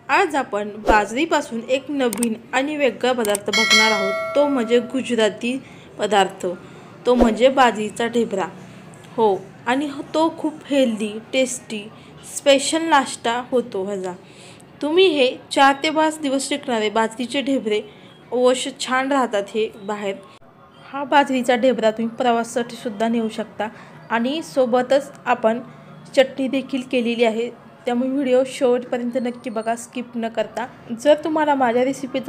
आज आपण बाजरीपासून एक नवीन आणि वेगळा पदार्थ बघणार आहोत। तो म्हणजे गुजराती पदार्थ, तो म्हणजे बाजरीचा ढेबरा। हो, आणि तो खूप हेल्दी, टेस्टी, स्पेशल नाश्ता होतो ह्याचा। तुम्ही हे 4 ते 5 दिवस टिकणारे बाजरीचे ढेबरे अवश्य छान राहतात हे बाहेर। हा बाजरीचा ढेबरा तुम्ही प्रवासासाठी सुद्धा नेऊ शकता आणि सोबतच आपण चटणी देखील केलेली आहे। त्यामुळे व्हिडिओ शेवटपर्यंत नक्की बघा, स्किप न करता। जर तुम्हाला माझ्या रेसिपी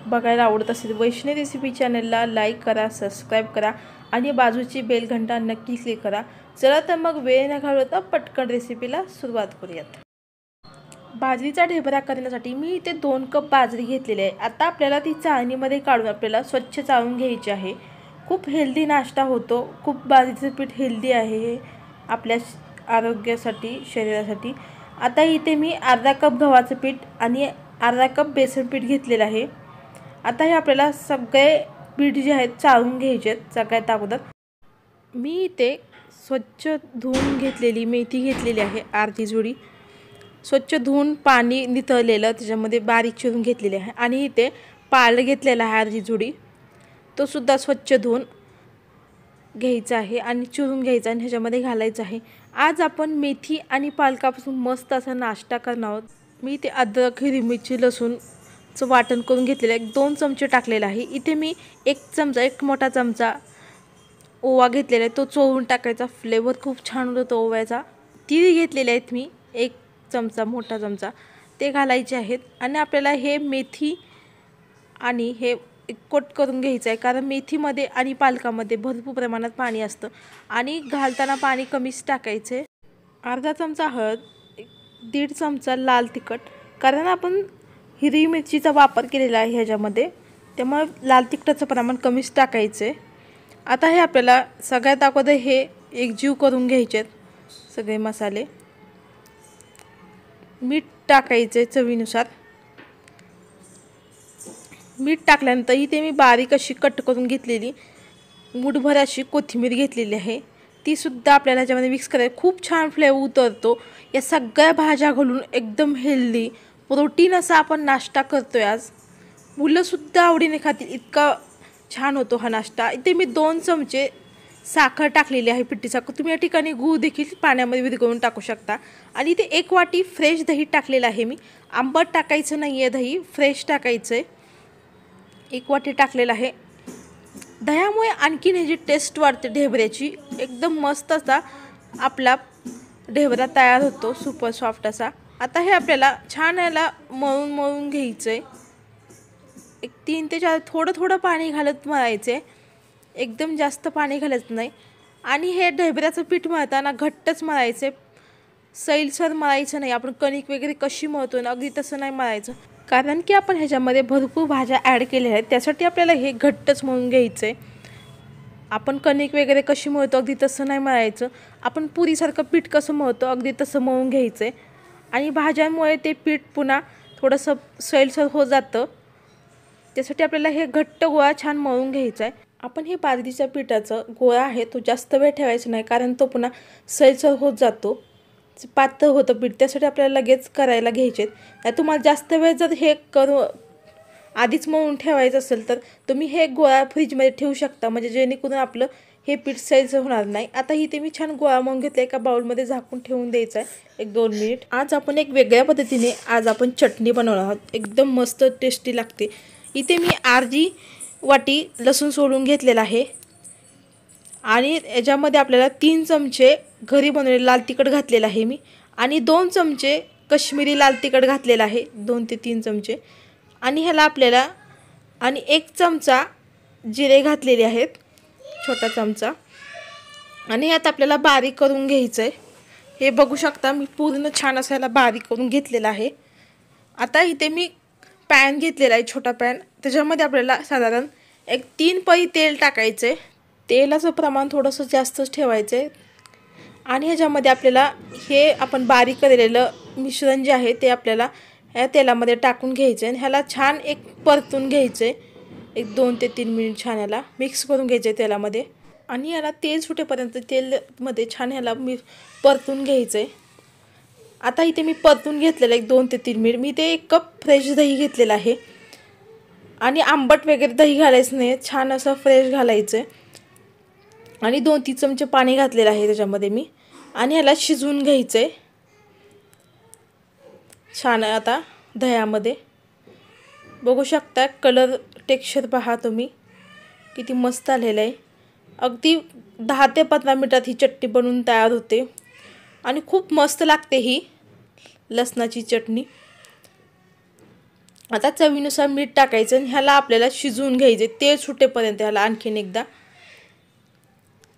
बघायला आवडत असेल, वैष्णवी रेसिपी चॅनलला लाईक करा, सबस्क्राईब करा आणि बाजूची बेल घंटा नक्की क्लिक करा। चला तर मग वेळ न घालवता पटकन रेसिपीला सुरुवात करूयात। बाजरीचा ढेबरा करण्यासाठी मी इथे 2 कप बाजरी घेतलेली आहे। आता आपल्याला ती चाळणीमध्ये काढून आपल्याला स्वच्छ चाळून घ्यायची आहे। खूप हेल्दी नाश्ता होतो, खूप बाजरीचं पीठ हेल्दी आहे हे आपल्या आरोग्यासाठी, शरीरासाठी। आता इथे मी अर्धा कप गव्हाचं पीठ आणि अर्धा कप बेसन पीठ घेतलेलं आहे। आता हे आपल्याला सगळे पीठ जे आहेत चाळून घ्यायचे आहेत। सगळ्यात अगोदर मी इथे स्वच्छ धुवून घेतलेली मेथी घेतलेली आहे, अर्धी जुडी स्वच्छ धुवून पाणी निथळलेलं त्याच्यामध्ये बारीक चिरून घेतलेले आहे। आणि इथे पालक घेतलेला आहे अर्धी जुडी, तो सुद्धा स्वच्छ धुवून घ्यायचा आहे आणि चिरून घ्यायचा आणि ह्याच्यामध्ये घालायचं आहे। आज आपण मेथी आणि पालकापासून मस्त असा नाश्ता करणार आहोत। मी इथे अद्रक, हिरवी मिरची, लसूणचं वाटण करून घेतलेलं आहे, 2 चमचे टाकलेला आहे। इथे मी एक मोठा चमचा ओवा घेतलेला आहे, तो चोळून टाकायचा, फ्लेवर खूप छान होतो ओव्याचा। तीळ घेतलेले आहेत मी 1 चमचा, मोठा चमचा, ते घालायचे आहेत। आणि आपल्याला हे मेथी आणि हे कोट करून घ्यायचं आहे, कारण मेथीमध्ये आणि पालकामध्ये भरपूर प्रमाणात पाणी असतं आणि घालताना पाणी कमीच टाकायचं आहे। अर्धा चमचा हळद, 1.5 चमचा लाल तिखट, कारण आपण हिरवी मिरचीचा वापर केलेला आहे ह्याच्यामध्ये, त्यामुळे लाल तिखटाचं प्रमाण कमीच टाकायचं आहे। आता हे आपल्याला सगळ्यात अगोदर हे एकजीव करून घ्यायचे आहेत सगळे मसाले। मीठ टाकायचे चवीनुसार। मीठ टाकल्यानंतर इथे मी बारीक अशी कट करून घेतलेली मूठभर अशी कोथिंबीर घेतलेली आहे, ती सुद्धा आपल्याला ह्याच्यामध्ये मिक्स करायची। खूप छान फ्लेवर उतरतो या सगळ्या भाज्या घालून, एकदम हेल्दी प्रोटीन असा आपण नाश्ता करतोय आज। मुलंसुद्धा आवडीने खातील, इतका छान होतो हा नाश्ता। इथे मी 2 चमचे साखर टाकलेली आहे, पिठी साखर। तुम्ही या ठिकाणी गूळ देखील पाण्यामध्ये विरघळून टाकू शकता। आणि इथे 1 वाटी फ्रेश दही टाकलेलं आहे मी, आंबट टाकायचं नाही आहे, दही फ्रेश टाकायचं आहे। 1 वाटी टाकलेलं आहे। दह्यामुळे आणखीन ह्याची टेस्ट वाढते ढेबऱ्याची, एकदम मस्त असा आपला ढेबरा तयार होतो, सुपर सॉफ्ट असा। आता हे आपल्याला छान याला मळून घ्यायचं आहे। 3 ते 4 थोडं पाणी घालत मळायचं आहे, एकदम जास्त पाणी घालायचं नाही। आणि हे ढेबऱ्याचं पीठ मळताना घट्टच मळायचं आहे, सैलसर मळायचं नाही। आपण कणिक वगैरे कशी मळतो ना, अगदी तसं नाही मळायचं, कारण की आपण ह्याच्यामध्ये भरपूर भाज्या ॲड केलेल्या आहेत, त्यासाठी आपल्याला हे घट्टच मळून घ्यायचं आहे। आपण कणिक वगैरे कशी मळतो अगदी तसं नाही मळायचं, आपण पुरीसारखं पीठ कसं मळतो अगदी तसं मळून घ्यायचं आहे। आणि भाज्यांमुळे ते पीठ पुन्हा थोडंसं सैलसर होत जातं, त्यासाठी आपल्याला हे घट्ट गोळा छान मळून घ्यायचा आहे। आपण हे बाजरीच्या पिठाचा गोळा आहे तो जास्त वेळ ठेवायचा नाही, कारण तो पुन्हा सैलसर होत जातो, पातळ होतं पीठ, त्यासाठी आपल्याला लगेच करायला घ्यायचे। नाही तुम्हाला जास्त वेळ जर हे आधीच मळून ठेवायचं असेल तर तुम्ही हे गोळा फ्रीजमध्ये ठेवू शकता, म्हणजे जेणेकरून आपलं हे पीठ सैलसर होणार नाही। आता इथे मी छान गोळा मळून घेतला, एका बाउलमध्ये झाकून ठेवून द्यायचा आहे 1-2 मिनिट। आज आपण एक वेगळ्या पद्धतीने चटणी बनवणार आहोत, एकदम मस्त टेस्टी लागते। इथे मी अर्धी वाटी लसूण सोलून घेतलेला आहे आणि याच्यामध्ये आपल्याला 3 चमचे घरी बनवलेले लाल तिखट घातलेलं आहे मी, आणि 2 चमचे कश्मीरी लाल तिखट घातलेलं आहे, 2 ते 3 चमचे। आणि ह्याला आपल्याला आणि 1 चमचा जिरे घातलेले आहेत, छोटा चमचा। आणि ह्यात आपल्याला बारीक करून घ्यायचं आहे, हे बघू शकता मी पूर्ण छान असं ह्याला बारीक करून घेतलेलं आहे। आता इथे मी पॅन घेतलेला आहे, छोटा पॅन, त्याच्यामध्ये आपल्याला साधारण 3 पळी तेल टाकायचं आहे। तेलाचं प्रमाण थोडंसं जास्तच ठेवायचं आहे। आणि ह्याच्यामध्ये आपल्याला हे आपण बारीक केलेलं मिश्रण जे आहे ते आपल्याला ह्या तेलामध्ये टाकून घ्यायचं आहे आणि ह्याला छान परतून घ्यायचं आहे, 2 ते 3 मिनिट छान ह्याला मिक्स करून घ्यायचं आहे तेलामध्ये। आणि याला तेल सुटेपर्यंत तेलमध्ये छान ह्याला परतून घ्यायचं आहे। आता इथे मी परतून घेतलेलं एक 2 ते 3 मिनिट. मी ते 1 कप फ्रेश दही घेतलेलं आहे आणि आंबट वगैरे दही घालायचं नाही, छान असं फ्रेश घालायचं आहे. आणि 2-3 चमचे पाणी घातलेलं आहे त्याच्यामध्ये मी आणि ह्याला शिजवून घ्यायचं आहे छान. आता दह्यामध्ये बघू शकता कलर टेक्स्चर पहा तुम्ही किती मस्त आलेलं आहे. अगदी 10 ते 15 मिनिटात ही चटणी बनवून तयार होते आणि खूप मस्त लागते ही लसणाची चटणी. आता चवीनुसार मीठ टाकायचं आणि ह्याला आपल्याला शिजवून घ्यायचे तेल सुटेपर्यंत. ह्याला आणखीन एकदा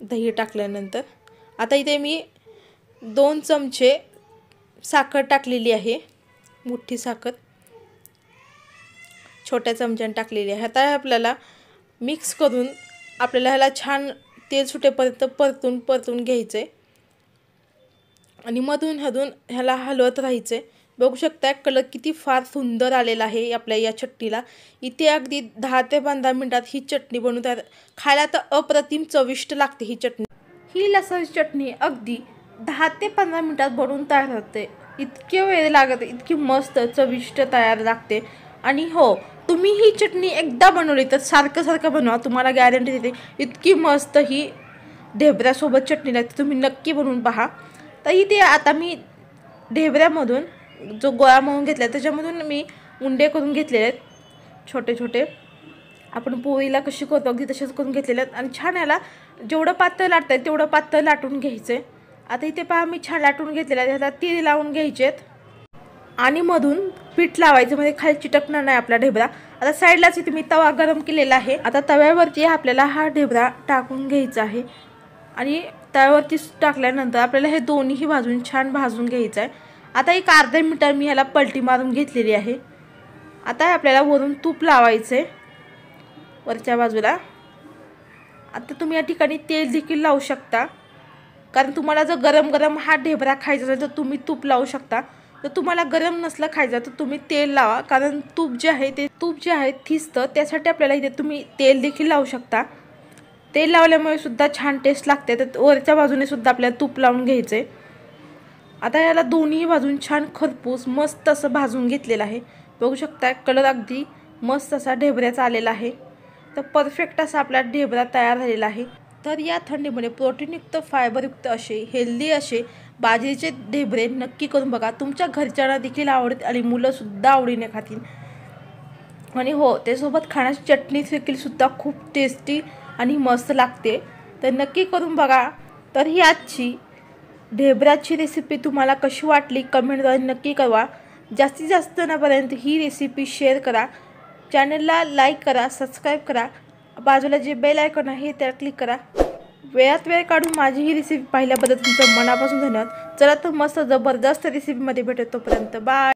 दही टाकल्यानंतर आता इथे मी 2 चमचे साखर टाकलेली आहे, मोठी साखर छोट्या चमच्याने टाकलेली आहे. आता आपल्याला मिक्स करून आपल्याला ह्याला छान तेल सुटेपर्यंत परतून घ्यायचं आहे आणि मधून ह्याला हलवत राहायचं आहे. बघू शकता कलर किती फार सुंदर आलेला आहे आपल्या या चटणीला. इथे अगदी 10 ते 15 मिनिटात ही चटणी बनवून तयार. खायला तर अप्रतिम चविष्ट लागते ही चटणी. ही लसणाची चटणी अगदी 10 ते 15 मिनिटात बनवून तयार होते. इतके वेळ लागते, इतकी मस्त चविष्ट तयार लागते. आणि हो, तुम्ही ही चटणी एकदा बनवली तर सारखं बनवा, तुम्हाला गॅरंटी देते. इतकी मस्त ही ढेबऱ्यासोबत चटणी लागते, तुम्ही नक्की बनवून पहा. तर इथे आता मी ढेबऱ्यामधून जो गोळा मळून घेतला त्याच्यामधून मी उंडे करून घेतलेले आहेत छोटे छोटे. आपण पोळीला कशी करतो अगदी तसेच करून घेतलेले आहेत आणि छान याला जेवढं पातळ लाटतं आहे तेवढं पातळ लाटून घ्यायचं आहे. आता इथे पहा मी छान लाटून घेतलेलं आहे. ह्याला तीळ लावून घ्यायचे आहेत आणि मधून पीठ लावायचं म्हणजे खाली चिटकणार नाही आपला ढेबरा. आता साईडलाच इथे मी तवा गरम केलेला आहे. आता तव्यावरती आपल्याला हा ढेबरा टाकून घ्यायचा आहे आणि तव्यावरती टाकल्यानंतर आपल्याला हे दोन्ही बाजून छान भाजून घ्यायचं आहे. आता एक अर्ध्या मिनिटात मी ह्याला पलटी मारून घेतलेली आहे. आता आपल्याला वरून तूप लावायचं आहे वरच्या बाजूला. आता तुम्ही या ठिकाणी तेल देखील लावू शकता, कारण तुम्हाला जर गरम गरम हा ढेबरा खायचा असेल तर तुम्ही तूप लावू शकता. जर तुम्हाला गरम नसलं खायचं तर तुम्ही तेल लावा, कारण तूप जे आहे थिजतं, त्यासाठी आपल्याला इथे तुम्ही तेल देखील लावू शकता. तेल लावल्यामुळे सुद्धा छान टेस्ट लागते. तर वरच्या बाजूने सुद्धा आपल्याला तूप लावून घ्यायचं आहे. आता याला दोन्ही बाजून छान खरपूस मस्त असं भाजून घेतलेलं आहे. बघू शकता कलर अगदी मस्त असा ढेबऱ्याचा आलेला आहे. तर परफेक्ट असा आपला ढेबरा तयार झालेला आहे. तर या थंडीमध्ये प्रोटीनयुक्त फायबरयुक्त असे हेल्दी असे बाजरीचे ढेबरे नक्की करून बघा. तुमच्या घरच्यांना देखील आवडतील आणि मुलंसुद्धा आवडीने खातील. आणि हो, त्यासोबत खाण्याची चटणी देखील सुद्धा खूप टेस्टी आणि मस्त लागते. तर नक्की करून बघा. तर ही आजची ढेबऱ्याची रेसिपी तुम्हाला कशी वाटली कमेंटद्वारे नक्की कळवा. जास्तीत जास्त जणांपर्यंत ही रेसिपी शेअर करा. चॅनलला लाईक करा, सबस्क्राईब करा. बाजूला जे बेल आयकॉन आहे त्याला क्लिक करा. वेळात वेळ काढून माझी ही रेसिपी पाहिल्याबद्दल तुमचं मनापासून धन्यवाद. चला तर मस्त जबरदस्त रेसिपीमध्ये भेटू. तोपर्यंत बाय.